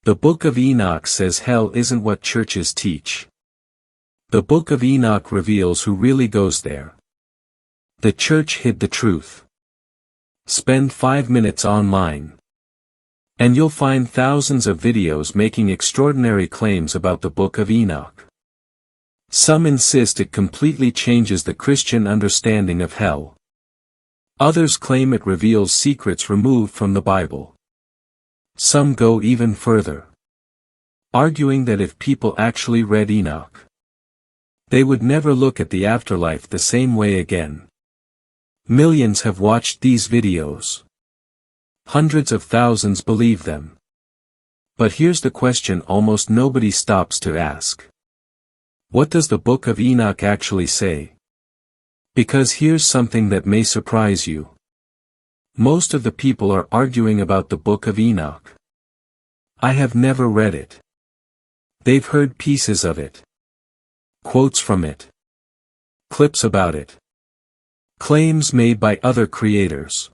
The Book of Enoch says hell isn't what churches teach. The Book of Enoch reveals who really goes there. The church hid the truth. Spend 5 minutes online, and you'll find thousands of videos making extraordinary claims about the Book of Enoch. Some insist it completely changes the Christian understanding of hell. Others claim it reveals secrets removed from the Bible. Some go even further, arguing that if people actually read Enoch, they would never look at the afterlife the same way again. Millions have watched these videos. Hundreds of thousands believe them. But here's the question almost nobody stops to ask. What does the Book of Enoch actually say? Because here's something that may surprise you. Most of the people are arguing about the Book of Enoch. I have never read it. They've heard pieces of it, quotes from it, clips about it, claims made by other creators.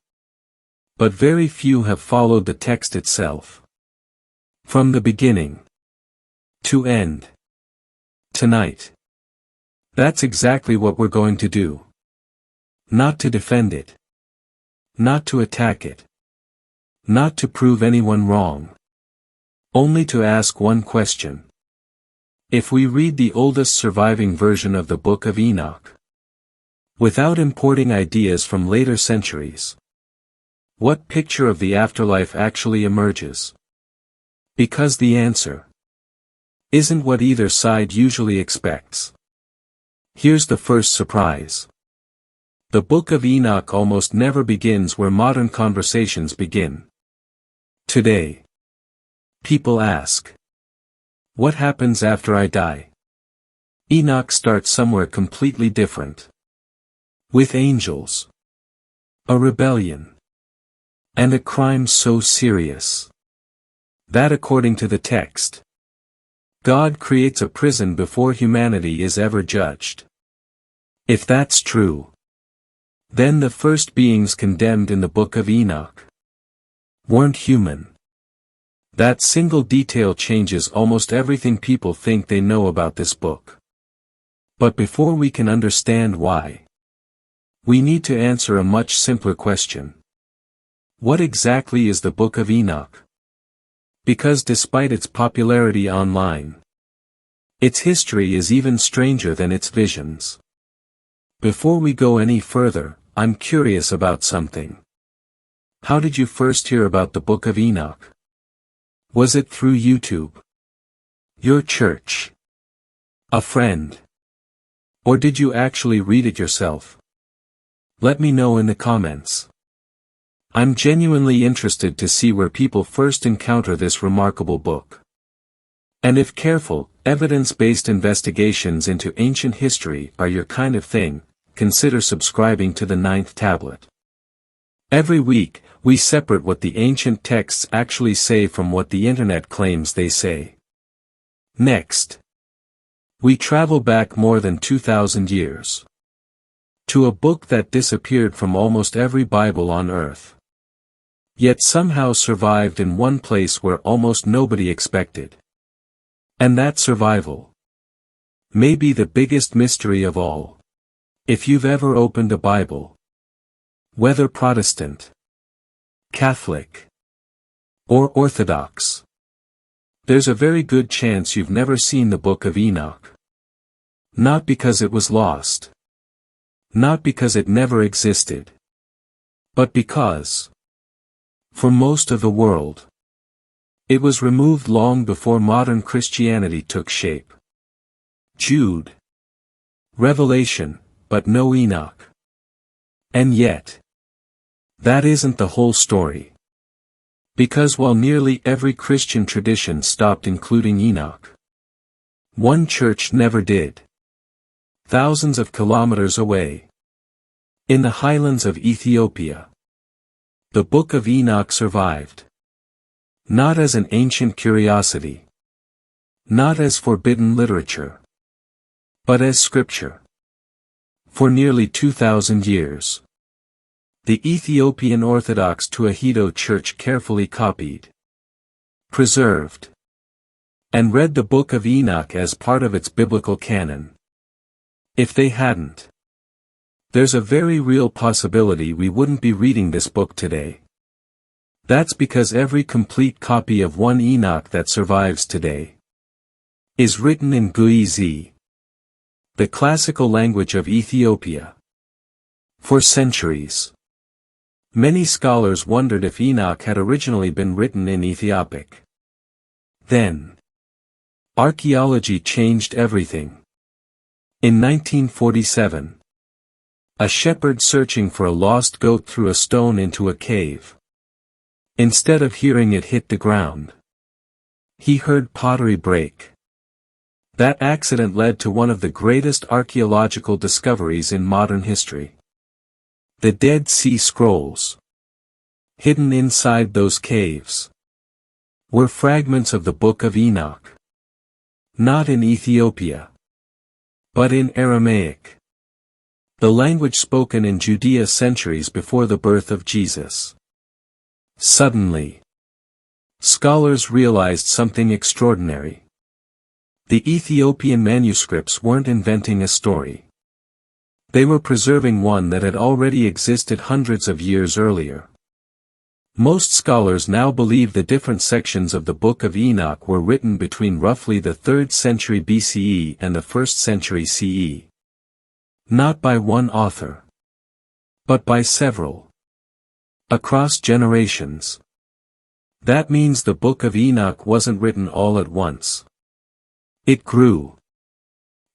But very few have followed the text itself. From the beginning to end. Tonight. That's exactly what we're going to do. Not to defend it. Not to attack it. Not to prove anyone wrong. Only to ask one question. If we read the oldest surviving version of the Book of Enoch, without importing ideas from later centuries, what picture of the afterlife actually emerges? Because the answer isn't what either side usually expects. Here's the first surprise. The Book of Enoch almost never begins where modern conversations begin. Today, people ask, what happens after I die? Enoch starts somewhere completely different. With angels, a rebellion, and a crime so serious that according to the text, God creates a prison before humanity is ever judged. If that's true, then the first beings condemned in the Book of Enoch weren't human. That single detail changes almost everything people think they know about this book. But before we can understand why, we need to answer a much simpler question. What exactly is the Book of Enoch? Because despite its popularity online, its history is even stranger than its visions. Before we go any further, I'm curious about something. How did you first hear about the Book of Enoch? Was it through YouTube? Your church? A friend? Or did you actually read it yourself? Let me know in the comments. I'm genuinely interested to see where people first encounter this remarkable book. And if careful, evidence-based investigations into ancient history are your kind of thing, consider subscribing to the 9th tablet. Every week, we separate what the ancient texts actually say from what the internet claims they say. Next, we travel back more than 2,000 years. To a book that disappeared from almost every Bible on earth. Yet somehow survived in one place where almost nobody expected. And that survival may be the biggest mystery of all. If you've ever opened a Bible, whether Protestant, Catholic, or Orthodox, there's a very good chance you've never seen the Book of Enoch. Not because it was lost. Not because it never existed. But because, for most of the world, it was removed long before modern Christianity took shape. Jude, Revelation, but no Enoch. And yet, that isn't the whole story. Because while nearly every Christian tradition stopped including Enoch, one church never did. Thousands of kilometers away, in the highlands of Ethiopia, the Book of Enoch survived. Not as an ancient curiosity. Not as forbidden literature. But as scripture. For nearly 2,000 years. The Ethiopian Orthodox Tewahedo Church carefully copied, preserved, and read the Book of Enoch as part of its biblical canon. If they hadn't, there's a very real possibility we wouldn't be reading this book today. That's because every complete copy of 1 Enoch that survives today is written in Ge'ez, the classical language of Ethiopia. For centuries, many scholars wondered if Enoch had originally been written in Ethiopic. Then, archaeology changed everything. In 1947, a shepherd searching for a lost goat threw a stone into a cave. Instead of hearing it hit the ground, he heard pottery break. That accident led to one of the greatest archaeological discoveries in modern history. The Dead Sea Scrolls. Hidden inside those caves were fragments of the Book of Enoch. Not in Ethiopia, but in Aramaic, the language spoken in Judea centuries before the birth of Jesus. Suddenly, scholars realized something extraordinary. The Ethiopian manuscripts weren't inventing a story. They were preserving one that had already existed hundreds of years earlier. Most scholars now believe the different sections of the Book of Enoch were written between roughly the 3rd century BCE and the 1st century CE. Not by one author, but by several. Across generations. That means the Book of Enoch wasn't written all at once. It grew.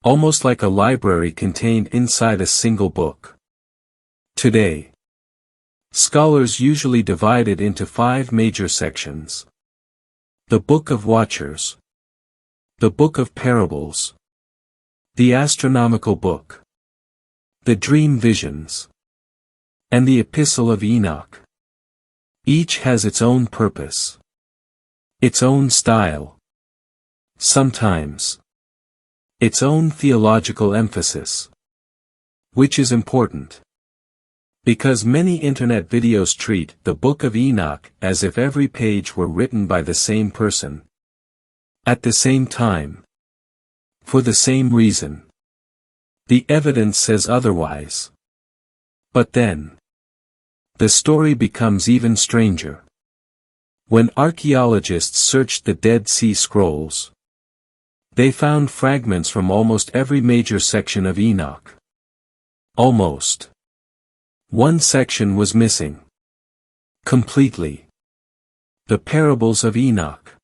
Almost like a library contained inside a single book. Today, scholars usually divide it into 5 major sections. The Book of Watchers, the Book of Parables, the Astronomical Book, the Dream Visions, and the Epistle of Enoch. Each has its own purpose, its own style, sometimes its own theological emphasis. Which is important, because many internet videos treat the Book of Enoch as if every page were written by the same person, at the same time, for the same reason. The evidence says otherwise. But then, the story becomes even stranger. When archaeologists searched the Dead Sea Scrolls, they found fragments from almost every major section of Enoch. Almost. One section was missing. Completely. The Parables of Enoch.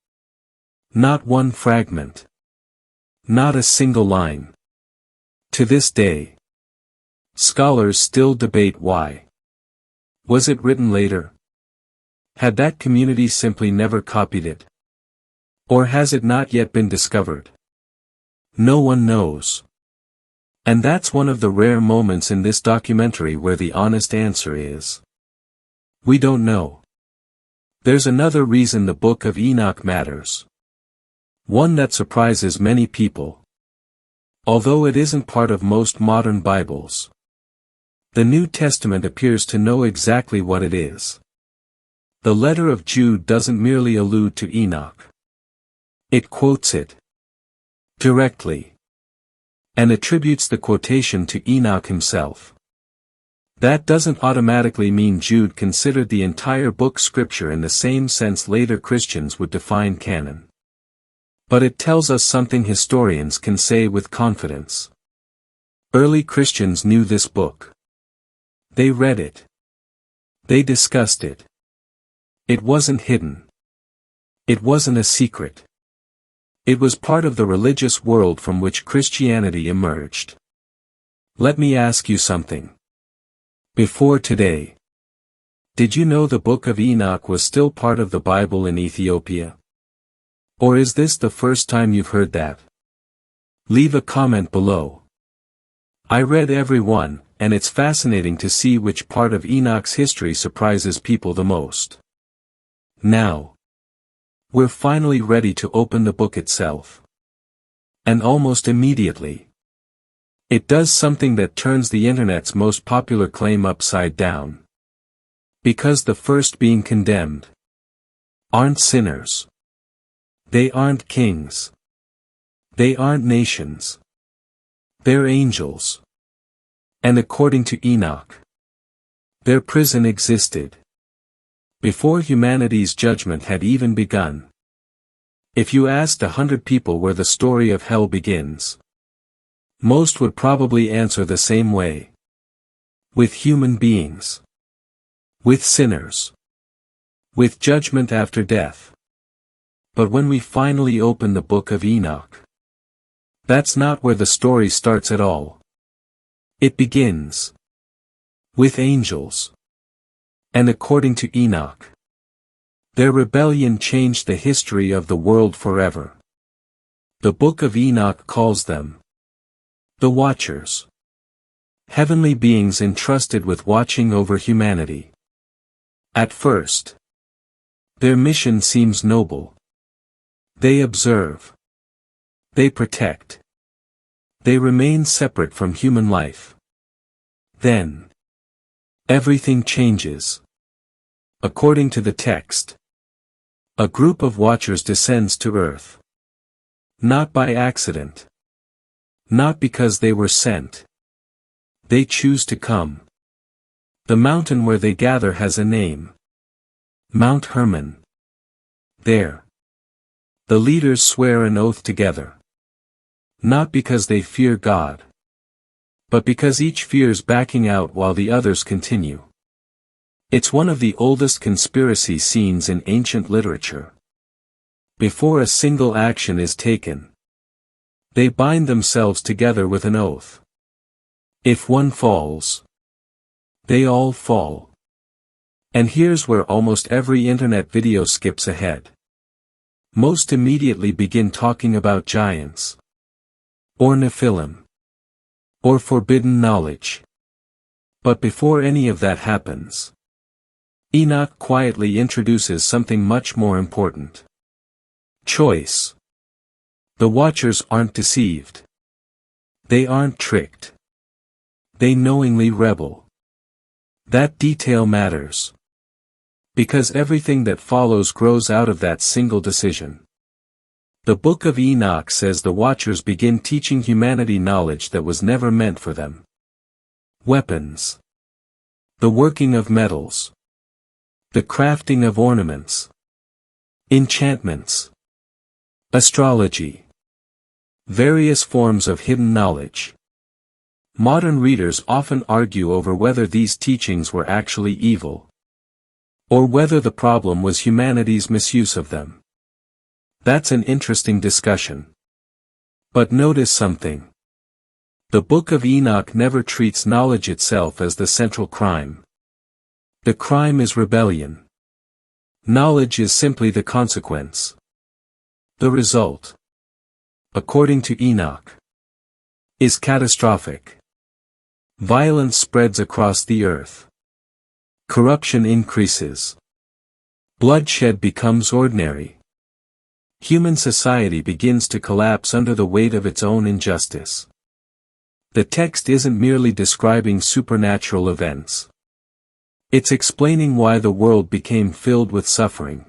Not one fragment. Not a single line. To this day, scholars still debate why. Was it written later? Had that community simply never copied it? Or has it not yet been discovered? No one knows. And that's one of the rare moments in this documentary where the honest answer is, we don't know. There's another reason the Book of Enoch matters. One that surprises many people. Although it isn't part of most modern Bibles, the New Testament appears to know exactly what it is. The letter of Jude doesn't merely allude to Enoch. It quotes it directly, and attributes the quotation to Enoch himself. That doesn't automatically mean Jude considered the entire book scripture in the same sense later Christians would define canon. But it tells us something historians can say with confidence. Early Christians knew this book. They read it. They discussed it. It wasn't hidden. It wasn't a secret. It was part of the religious world from which Christianity emerged. Let me ask you something. Before today, did you know the Book of Enoch was still part of the Bible in Ethiopia? Or is this the first time you've heard that? Leave a comment below. I read every one, and it's fascinating to see which part of Enoch's history surprises people the most. Now, we're finally ready to open the book itself. And almost immediately, it does something that turns the internet's most popular claim upside down. Because the first being condemned aren't sinners. They aren't kings. They aren't nations. They're angels. And according to Enoch, their prison existed before humanity's judgment had even begun. If you asked 100 people where the story of hell begins, most would probably answer the same way. With human beings. With sinners. With judgment after death. But when we finally open the Book of Enoch, that's not where the story starts at all. It begins with angels. And according to Enoch, their rebellion changed the history of the world forever. The Book of Enoch calls them the Watchers. Heavenly beings entrusted with watching over humanity. At first, their mission seems noble. They observe. They protect. They remain separate from human life. Then, everything changes. According to the text, a group of watchers descends to earth. Not by accident. Not because they were sent. They choose to come. The mountain where they gather has a name. Mount Hermon. There, the leaders swear an oath together. Not because they fear God, but because each fears backing out while the others continue. It's one of the oldest conspiracy scenes in ancient literature. Before a single action is taken, they bind themselves together with an oath. If one falls, they all fall. And here's where almost every internet video skips ahead. Most immediately begin talking about giants, or Nephilim, or forbidden knowledge. But before any of that happens, Enoch quietly introduces something much more important. Choice. The Watchers aren't deceived. They aren't tricked. They knowingly rebel. That detail matters. Because everything that follows grows out of that single decision. The Book of Enoch says the Watchers begin teaching humanity knowledge that was never meant for them. Weapons. The working of metals. The crafting of ornaments. Enchantments. Astrology. Various forms of hidden knowledge. Modern readers often argue over whether these teachings were actually evil, or whether the problem was humanity's misuse of them. That's an interesting discussion. But notice something. The Book of Enoch never treats knowledge itself as the central crime. The crime is rebellion. Knowledge is simply the consequence. The result, according to Enoch, is catastrophic. Violence spreads across the earth. Corruption increases. Bloodshed becomes ordinary. Human society begins to collapse under the weight of its own injustice. The text isn't merely describing supernatural events. It's explaining why the world became filled with suffering.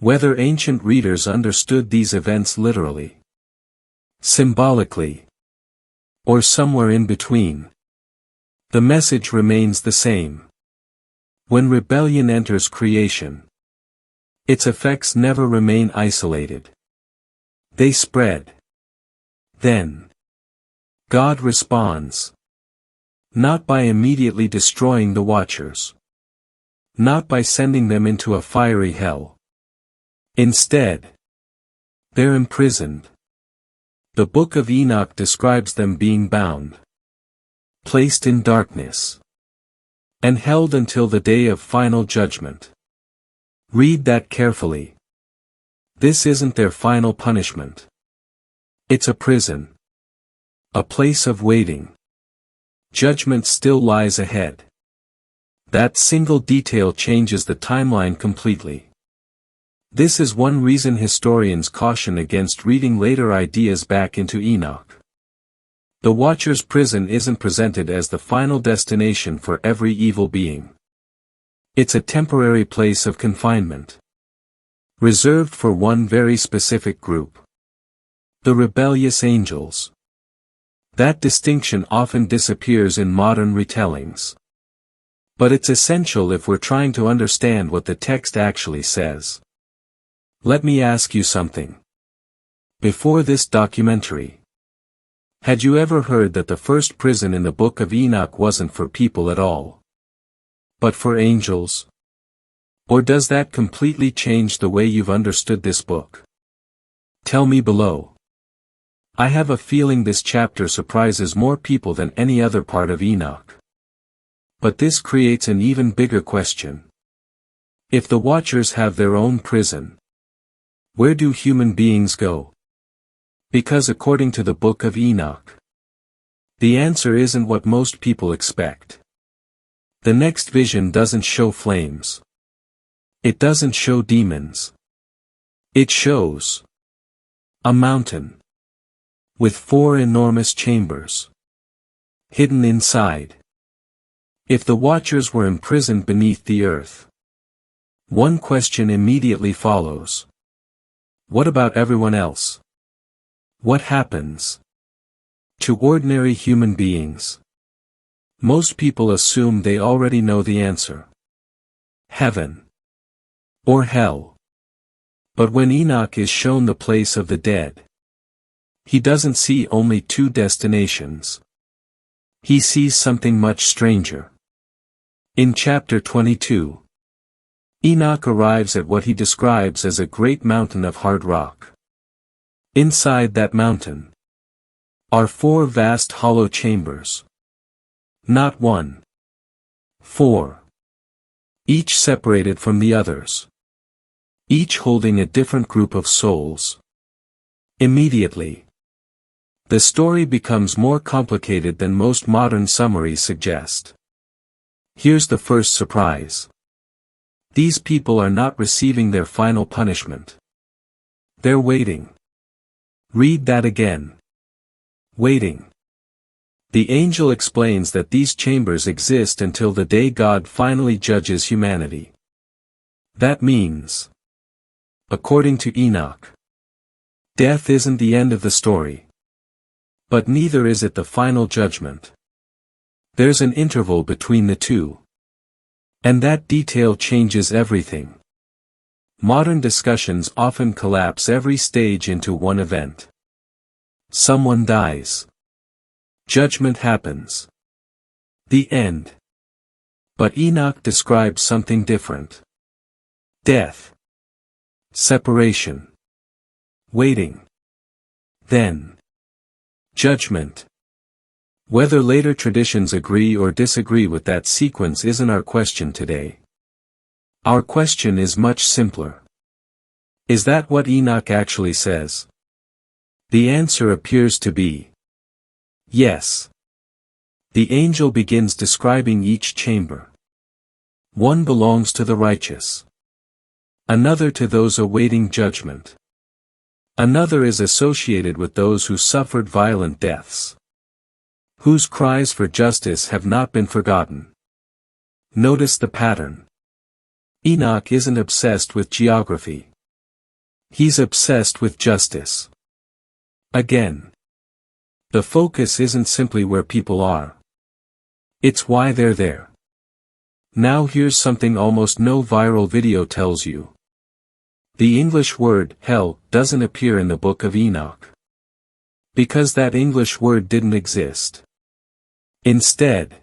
Whether ancient readers understood these events literally, symbolically, or somewhere in between, the message remains the same. When rebellion enters creation, its effects never remain isolated. They spread. Then, God responds. Not by immediately destroying the Watchers. Not by sending them into a fiery hell. Instead, they're imprisoned. The Book of Enoch describes them being bound, placed in darkness, and held until the day of final judgment. Read that carefully. This isn't their final punishment. It's a prison. A place of waiting. Judgment still lies ahead. That single detail changes the timeline completely. This is one reason historians caution against reading later ideas back into Enoch. The Watcher's prison isn't presented as the final destination for every evil being. It's a temporary place of confinement. reserved for one very specific group. The rebellious angels. That distinction often disappears in modern retellings. But it's essential if we're trying to understand what the text actually says. Let me ask you something. Before this documentary, had you ever heard that the first prison in the Book of Enoch wasn't for people at all, but for angels? Or does that completely change the way you've understood this book? Tell me below. I have a feeling this chapter surprises more people than any other part of Enoch. But this creates an even bigger question. If the Watchers have their own prison, where do human beings go? Because according to the Book of Enoch, the answer isn't what most people expect. The next vision doesn't show flames. It doesn't show demons. It shows a mountain with 4 enormous chambers hidden inside. If the Watchers were imprisoned beneath the earth, one question immediately follows. What about everyone else? What happens to ordinary human beings? Most people assume they already know the answer. Heaven or hell. But when Enoch is shown the place of the dead, he doesn't see only 2 destinations. He sees something much stranger. In chapter 22, Enoch arrives at what he describes as a great mountain of hard rock. Inside that mountain are 4 vast hollow chambers. Not 1. 4. Each separated from the others. Each holding a different group of souls. Immediately, the story becomes more complicated than most modern summaries suggest. Here's the first surprise. These people are not receiving their final punishment. They're waiting. Read that again. Waiting. The angel explains that these chambers exist until the day God finally judges humanity. That means, according to Enoch, death isn't the end of the story. But neither is it the final judgment. There's an interval between the two. And that detail changes everything. Modern discussions often collapse every stage into one event. Someone dies. Judgment happens. The end. But Enoch describes something different. Death. Separation. Waiting. Then. Judgment. Whether later traditions agree or disagree with that sequence isn't our question today. Our question is much simpler. Is that what Enoch actually says? The answer appears to be yes. The angel begins describing each chamber. One belongs to the righteous. Another to those awaiting judgment. Another is associated with those who suffered violent deaths, whose cries for justice have not been forgotten. Notice the pattern. Enoch isn't obsessed with geography. He's obsessed with justice. Again, the focus isn't simply where people are. It's why they're there. Now here's something almost no viral video tells you. The English word, hell, doesn't appear in the Book of Enoch. Because that English word didn't exist. Instead,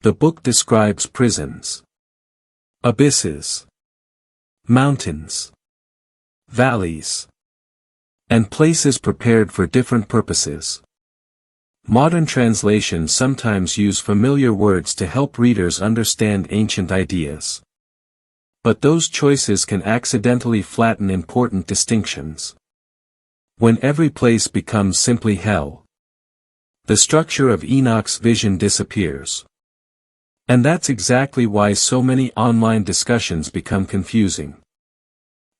the book describes prisons, abysses, mountains, valleys, and places prepared for different purposes. Modern translations sometimes use familiar words to help readers understand ancient ideas. But those choices can accidentally flatten important distinctions. When every place becomes simply hell, the structure of Enoch's vision disappears. And that's exactly why so many online discussions become confusing.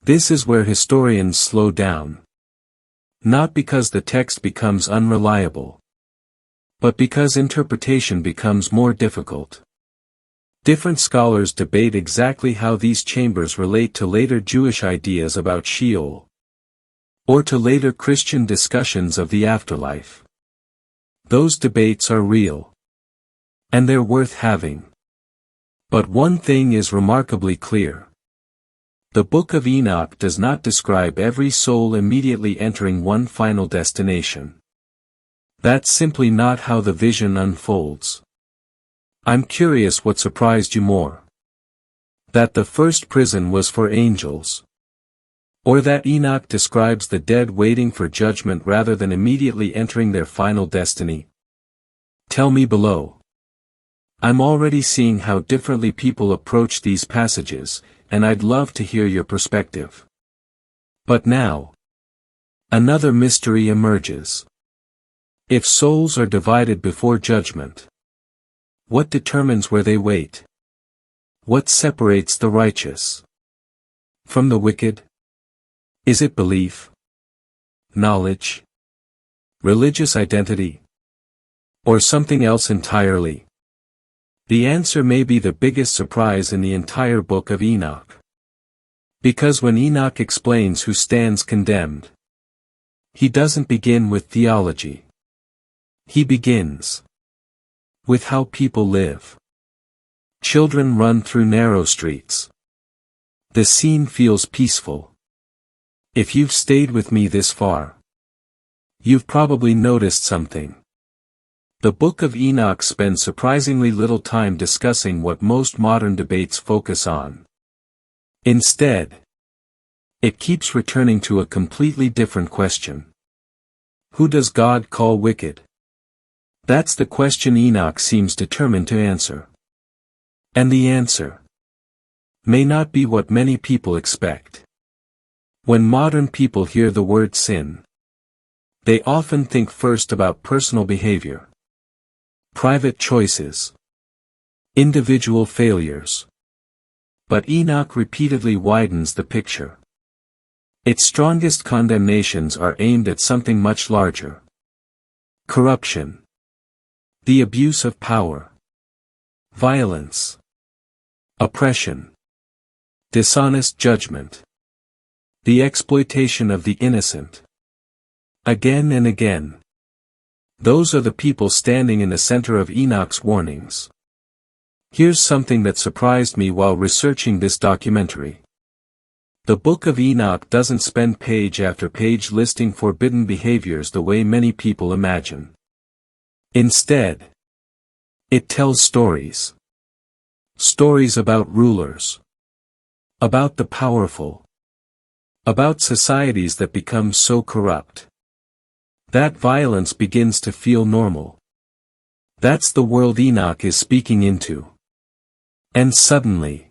This is where historians slow down. Not because the text becomes unreliable, but because interpretation becomes more difficult. Different scholars debate exactly how these chambers relate to later Jewish ideas about Sheol, or to later Christian discussions of the afterlife. Those debates are real. And they're worth having. But one thing is remarkably clear. The Book of Enoch does not describe every soul immediately entering one final destination. That's simply not how the vision unfolds. I'm curious what surprised you more. That the first prison was for angels. Or that Enoch describes the dead waiting for judgment rather than immediately entering their final destiny. Tell me below. I'm already seeing how differently people approach these passages, and I'd love to hear your perspective. But now, another mystery emerges. If souls are divided before judgment, what determines where they wait? What separates the righteous from the wicked? Is it belief? Knowledge? Religious identity? Or something else entirely? The answer may be the biggest surprise in the entire Book of Enoch. Because when Enoch explains who stands condemned, he doesn't begin with theology. He begins with how people live. Children run through narrow streets. The scene feels peaceful. If you've stayed with me this far, you've probably noticed something. The Book of Enoch spends surprisingly little time discussing what most modern debates focus on. Instead, it keeps returning to a completely different question. Who does God call wicked? That's the question Enoch seems determined to answer. And the answer may not be what many people expect. When modern people hear the word sin, they often think first about personal behavior, private choices, individual failures. But Enoch repeatedly widens the picture. Its strongest condemnations are aimed at something much larger. Corruption. The abuse of power. Violence. Oppression. Dishonest judgment. The exploitation of the innocent. Again and again. Those are the people standing in the center of Enoch's warnings. Here's something that surprised me while researching this documentary. The Book of Enoch doesn't spend page after page listing forbidden behaviors the way many people imagine. Instead, it tells stories. Stories about rulers. About the powerful. About societies that become so corrupt that violence begins to feel normal. That's the world Enoch is speaking into. And suddenly,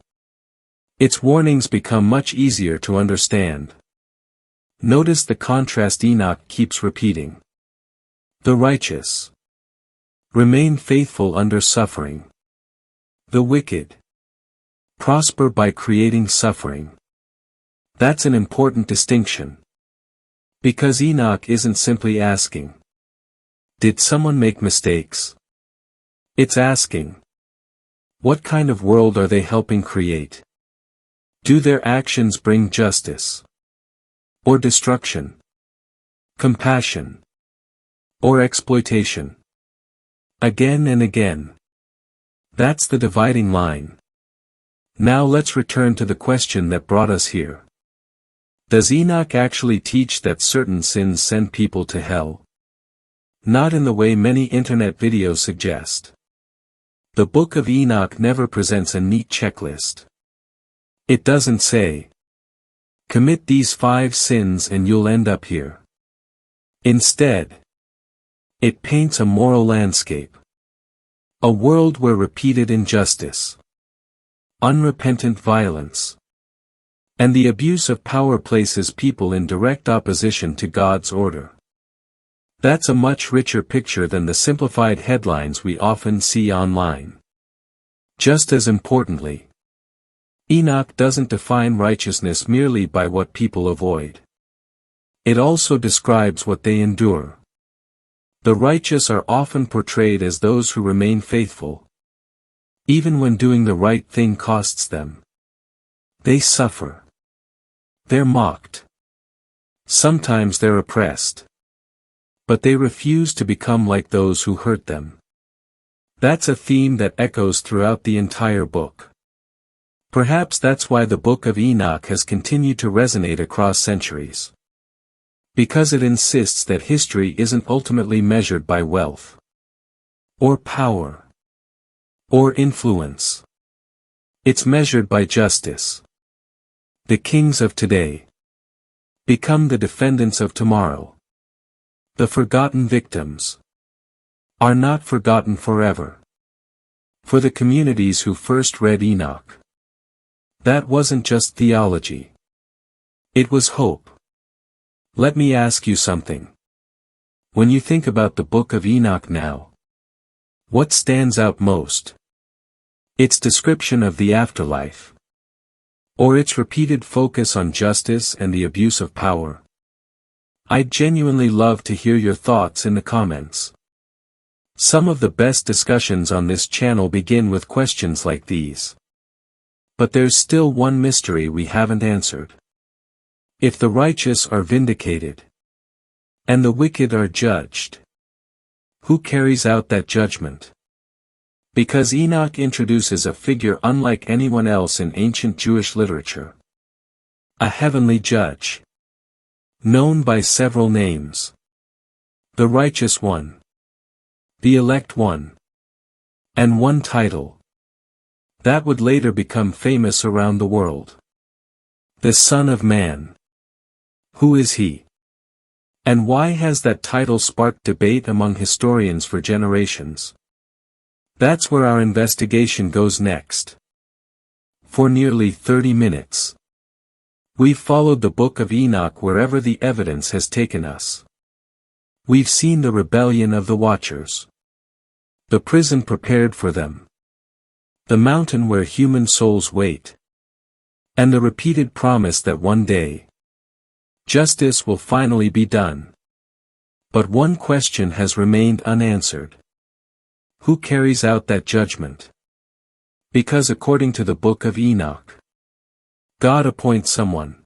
its warnings become much easier to understand. Notice the contrast Enoch keeps repeating. The righteous remain faithful under suffering. The wicked prosper by creating suffering. That's an important distinction. Because Enoch isn't simply asking, did someone make mistakes? It's asking, what kind of world are they helping create? Do their actions bring justice? Or destruction? Compassion? Or exploitation? Again and again. That's the dividing line. Now let's return to the question that brought us here. Does Enoch actually teach that certain sins send people to hell? Not in the way many internet videos suggest. The Book of Enoch never presents a neat checklist. It doesn't say, commit these 5 sins and you'll end up here. Instead, it paints a moral landscape. A world where repeated injustice, unrepentant violence, and the abuse of power places people in direct opposition to God's order. That's a much richer picture than the simplified headlines we often see online. Just as importantly, Enoch doesn't define righteousness merely by what people avoid. It also describes what they endure. The righteous are often portrayed as those who remain faithful. Even when doing the right thing costs them. They suffer. They're mocked. Sometimes they're oppressed. But they refuse to become like those who hurt them. That's a theme that echoes throughout the entire book. Perhaps that's why the Book of Enoch has continued to resonate across centuries. Because it insists that history isn't ultimately measured by wealth, or power, or influence. It's measured by justice. The kings of today become the defendants of tomorrow. The forgotten victims are not forgotten forever. For the communities who first read Enoch, that wasn't just theology. It was hope. Let me ask you something. When you think about the Book of Enoch now, what stands out most? Its description of the afterlife? Or its repeated focus on justice and the abuse of power? I'd genuinely love to hear your thoughts in the comments. Some of the best discussions on this channel begin with questions like these. But there's still one mystery we haven't answered. If the righteous are vindicated, and the wicked are judged, who carries out that judgment? Because Enoch introduces a figure unlike anyone else in ancient Jewish literature. A heavenly judge. Known by several names. The righteous one. The elect one. And one title that would later become famous around the world. The Son of Man. Who is he? And why has that title sparked debate among historians for generations? That's where our investigation goes next. For nearly 30 minutes, we've followed the Book of Enoch wherever the evidence has taken us. We've seen the rebellion of the Watchers. The prison prepared for them. The mountain where human souls wait. And the repeated promise that one day, justice will finally be done. But one question has remained unanswered. Who carries out that judgment? Because according to the Book of Enoch, God appoints someone.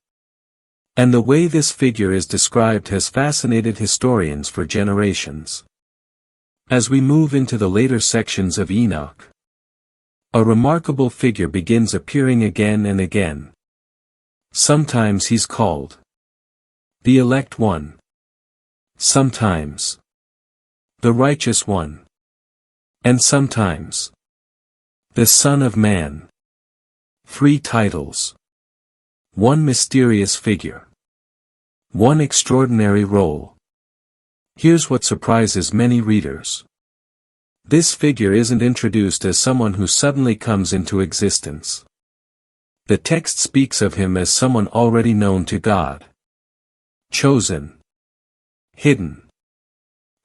And the way this figure is described has fascinated historians for generations. As we move into the later sections of Enoch, a remarkable figure begins appearing again and again. Sometimes he's called the elect one. Sometimes the righteous one. And sometimes the Son of Man. 3 titles. One mysterious figure. One extraordinary role. Here's what surprises many readers. This figure isn't introduced as someone who suddenly comes into existence. The text speaks of him as someone already known to God. Chosen. Hidden.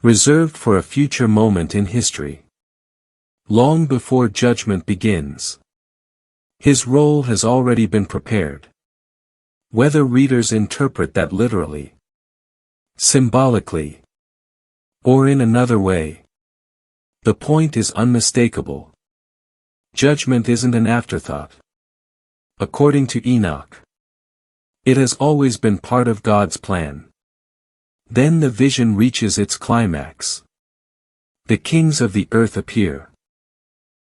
Reserved for a future moment in history. Long before judgment begins. His role has already been prepared. Whether readers interpret that literally, symbolically, or in another way, the point is unmistakable. Judgment isn't an afterthought. According to Enoch, it has always been part of God's plan. Then the vision reaches its climax. The kings of the earth appear.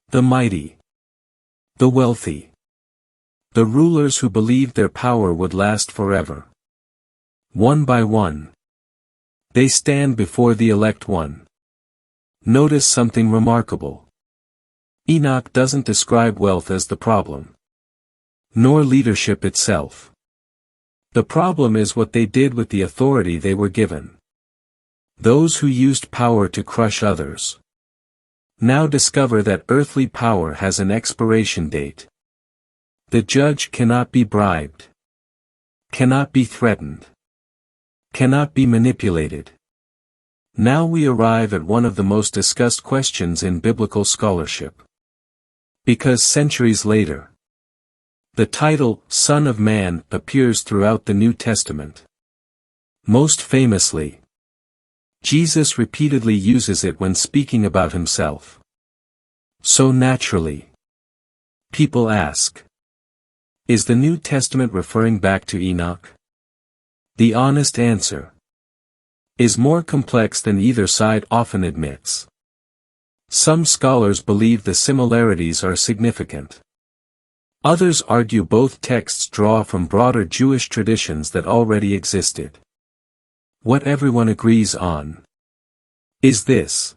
The mighty. The wealthy. The rulers who believed their power would last forever. One by one, they stand before the elect one. Notice something remarkable. Enoch doesn't describe wealth as the problem, nor leadership itself. The problem is what they did with the authority they were given. Those who used power to crush others now discover that earthly power has an expiration date. The judge cannot be bribed, cannot be threatened, cannot be manipulated. Now we arrive at one of the most discussed questions in biblical scholarship. Because centuries later, the title, Son of Man, appears throughout the New Testament. Most famously, Jesus repeatedly uses it when speaking about himself. So naturally, People ask, is the New Testament referring back to Enoch? The honest answer is more complex than either side often admits. Some scholars believe the similarities are significant. Others argue both texts draw from broader Jewish traditions that already existed. What everyone agrees on is this.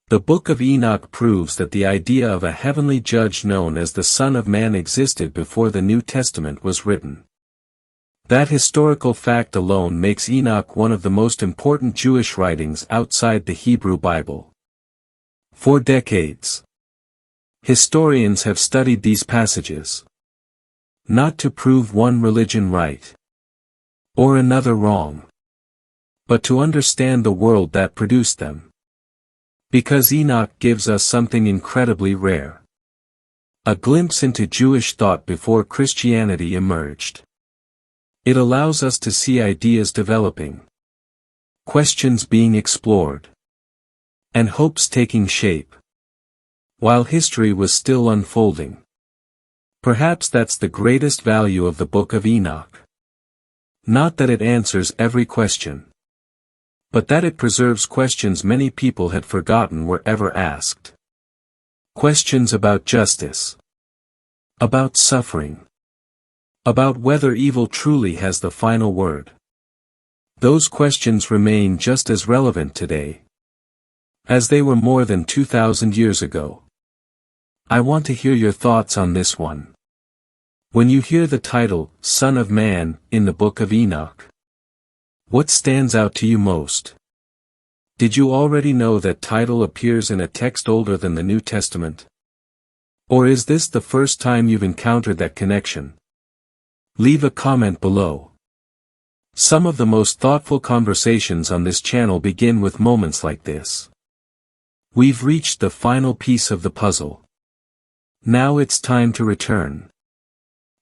The Book of Enoch proves that the idea of a heavenly judge known as the Son of Man existed before the New Testament was written. That historical fact alone makes Enoch one of the most important Jewish writings outside the Hebrew Bible. For decades, historians have studied these passages, not to prove one religion right or another wrong, but to understand the world that produced them. Because Enoch gives us something incredibly rare. A glimpse into Jewish thought before Christianity emerged. It allows us to see ideas developing, questions being explored, and hopes taking shape, while history was still unfolding. Perhaps that's the greatest value of the Book of Enoch. Not that it answers every question, but that it preserves questions many people had forgotten were ever asked. Questions about justice, about suffering, about whether evil truly has the final word. Those questions remain just as relevant today as they were more than 2,000 years ago. I want to hear your thoughts on this one. When you hear the title, Son of Man, in the Book of Enoch, what stands out to you most? Did you already know that title appears in a text older than the New Testament? Or is this the first time you've encountered that connection? Leave a comment below. Some of the most thoughtful conversations on this channel begin with moments like this. We've reached the final piece of the puzzle. Now it's time to return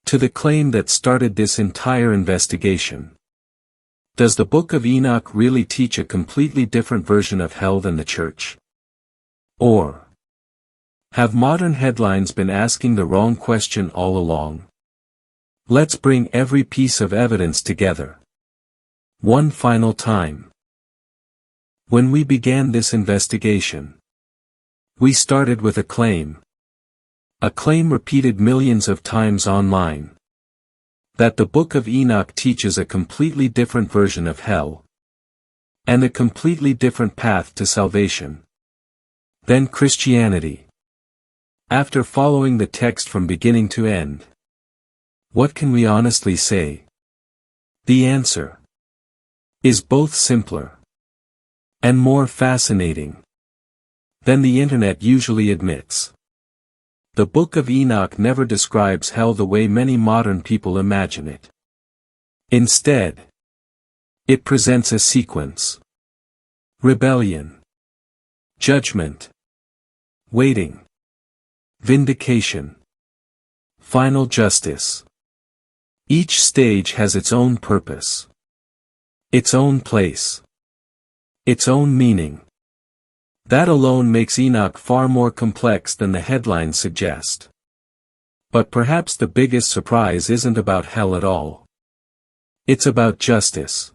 to the claim that started this entire investigation. Does the Book of Enoch really teach a completely different version of hell than the Church? Or have modern headlines been asking the wrong question all along? Let's bring every piece of evidence together. One final time. When we began this investigation, we started with a claim repeated millions of times online, that the Book of Enoch teaches a completely different version of hell, and a completely different path to salvation than Christianity. After following the text from beginning to end, what can we honestly say? The answer is both simpler and more fascinating than the internet usually admits. The Book of Enoch never describes hell the way many modern people imagine it. Instead, it presents a sequence: rebellion, judgment, waiting, vindication, final justice. Each stage has its own purpose, its own place, its own meaning. That alone makes Enoch far more complex than the headlines suggest. But perhaps the biggest surprise isn't about hell at all. It's about justice.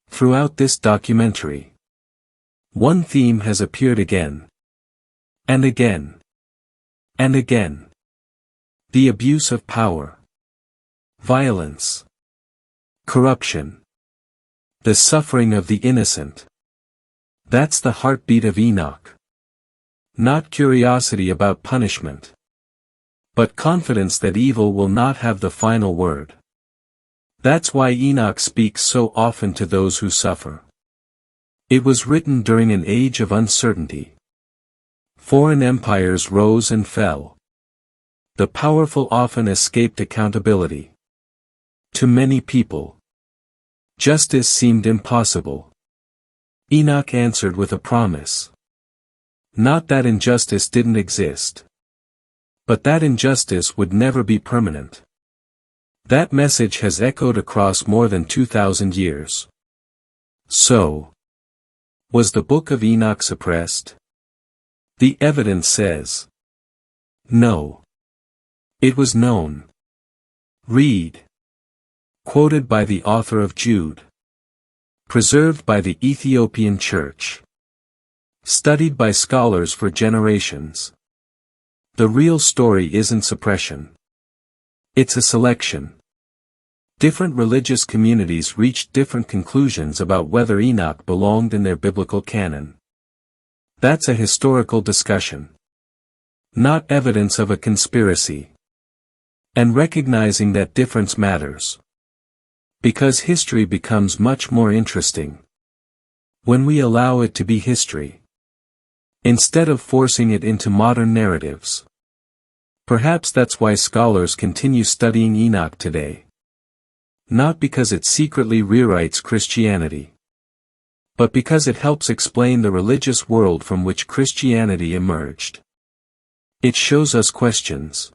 Throughout this documentary, one theme has appeared again, and again, and again. The abuse of power, violence, corruption, the suffering of the innocent. That's the heartbeat of Enoch. Not curiosity about punishment, but confidence that evil will not have the final word. That's why Enoch speaks so often to those who suffer. It was written during an age of uncertainty. Foreign empires rose and fell. The powerful often escaped accountability. To many people, justice seemed impossible. Enoch answered with a promise. Not that injustice didn't exist, but that injustice would never be permanent. That message has echoed across more than 2,000 years. So, was the Book of Enoch suppressed? The evidence says no. It was known. Read. Quoted by the author of Jude. Preserved by the Ethiopian Church. Studied by scholars for generations. The real story isn't suppression. It's a selection. Different religious communities reached different conclusions about whether Enoch belonged in their biblical canon. That's a historical discussion. Not evidence of a conspiracy. And recognizing that difference matters. Because history becomes much more interesting when we allow it to be history, instead of forcing it into modern narratives. Perhaps that's why scholars continue studying Enoch today. Not because it secretly rewrites Christianity, but because it helps explain the religious world from which Christianity emerged. It shows us questions,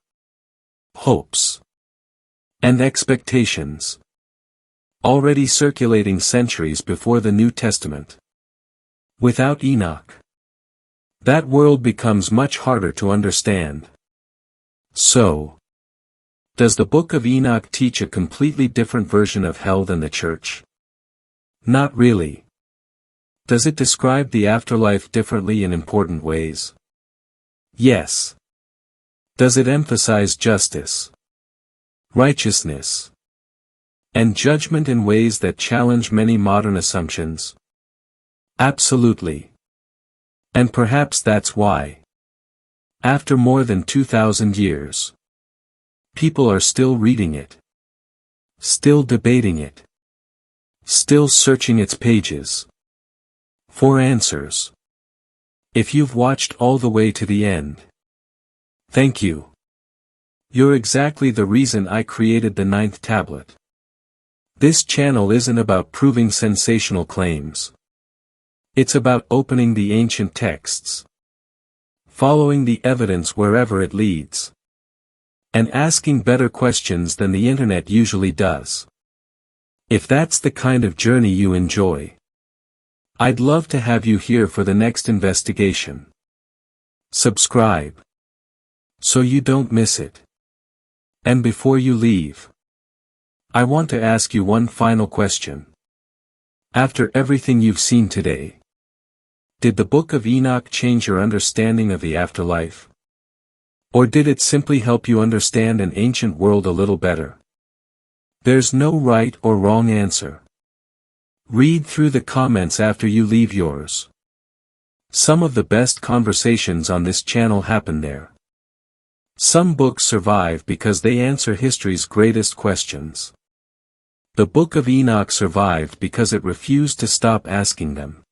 hopes, and expectations, already circulating centuries before the New Testament. Without Enoch, that world becomes much harder to understand. So, does the Book of Enoch teach a completely different version of hell than the Church? Not really. Does it describe the afterlife differently in important ways? Yes. Does it emphasize justice, righteousness, and judgment in ways that challenge many modern assumptions? Absolutely. And perhaps that's why, after more than 2,000 years, people are still reading it, still debating it, still searching its pages for answers. If you've watched all the way to the end, thank you. You're exactly the reason I created the 9th tablet. This channel isn't about proving sensational claims. It's about opening the ancient texts, following the evidence wherever it leads, and asking better questions than the internet usually does. If that's the kind of journey you enjoy, I'd love to have you here for the next investigation. Subscribe, so you don't miss it. And before you leave, I want to ask you one final question. After everything you've seen today, did the Book of Enoch change your understanding of the afterlife? Or did it simply help you understand an ancient world a little better? There's no right or wrong answer. Read through the comments after you leave yours. Some of the best conversations on this channel happen there. Some books survive because they answer history's greatest questions. The Book of Enoch survived because it refused to stop asking them.